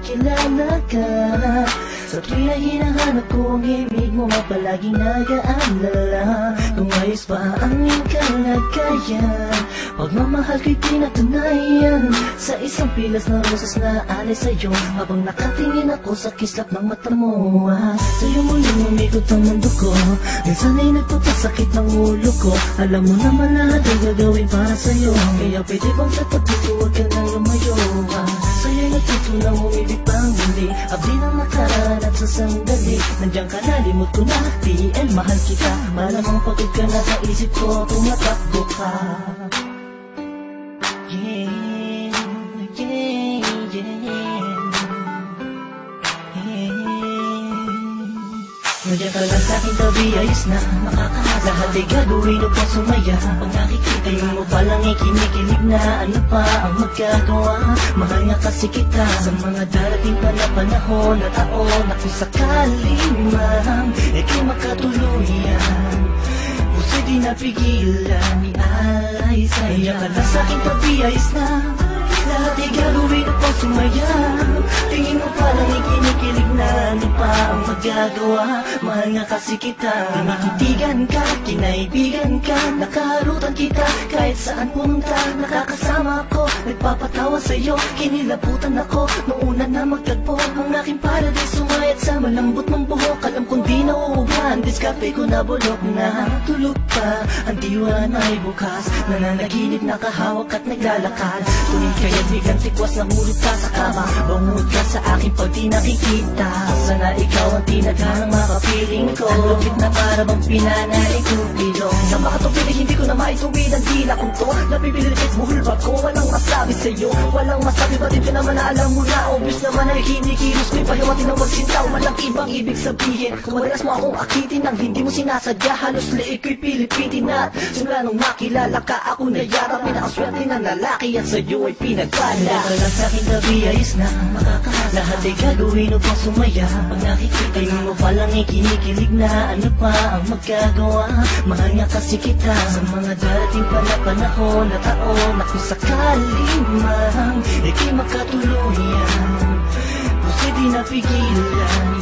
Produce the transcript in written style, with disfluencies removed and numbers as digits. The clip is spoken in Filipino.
makilala ka. Sa tuwing na hinahanap ko ang ibig mo, palaging nag-aalala kung ayos ba ang iyong kalagayan. Pagmamahal ko'y pinatunayan sa isang pilas na rosas na alay sa'yo, habang nakatingin ako sa kislap ng mata mo. Sa'yo muling umikot ang mundo ko, minsan ay nagpapasakit ng ulo ko. Alam mo naman lahat ay gagawin para sa'yo, kaya pwede bang sa tabi ko huwag ka nang lumayo. Sa'yo'y natutunang umibig pang muli, abdi ng nakaraan at sa sandali. Nandiyan ka na, limot ko na, TL mahal kita. Malamang pagod ka na sa isip ko, tumatakbo ka. Yeah, yeah, yeah, yeah. Nandiyan ka lang sa'king tabi, ayos na makakahasa. Lahat ay gagawin upang sumaya. Pag nakikita mo palang ikinikilig na, ano pa ang magagawa? Mahal nga kasi kita sa mga darating pa na panahon na taon, na kung sakali man ika'y makatuluyan, puso'y di napigilan, ialay sa'yo. Nandiyan ka lang sa'king tabi, ayos na lahat ay gagawin upang sumaya. Tingin mo palang ikinikilig na, ano pa ang magagawa? Mahal nga kasi kita, tinititigan ka, kinaibigan ka, nakaharutan kita kahit saan pumunta. Nakakasama ako, nagpapatawa sa'yo, kinilabutan ako noong una na magtagpo. Ang aking paradise sumayat sa malambot ng buhok. Alam kong di nauuban, diskape ko na bulok na. Tulog pa, ang diwa na ay bukas, nananaginip, nakahawak at naglalakad. Tuwing kaya't bigang tikwas na hulog ka sa kama, bangod ka sa akin pag di nakikita. Sana ikaw ang tinadhanang makapiling ko, ang lupit na para bang pinanay kong bilong. Sa makatupilig hindi ko na maituwid ang dila kong to, napipilit buhulbag ko, walang masabi sa'yo, walang masabi. Batid ko naman na alam mo na, obvious naman ay kinikilos ko'y pahiwatin ng magsintaw. Walang ibang ibig sabihin kung madalas mo akong akitin nang hindi mo sinasadya. Halos liig ko'y pilipitin at simula nung nakilala ka, ako na yara pinakaswerte ng lalaki at sa'yo ay pinagpala. Wala ka lang sa'king tabi, ayos na makakahasa. Lahat ay gagawin upang sumaya. Pag nakikita mo palang ikinikilig na, ano pa ang magagawa? Mahal nga kasi kita sa mga darating pa na panahon na taon, na kung sakali man ika'y makatuluyan, puso'y di napigilan,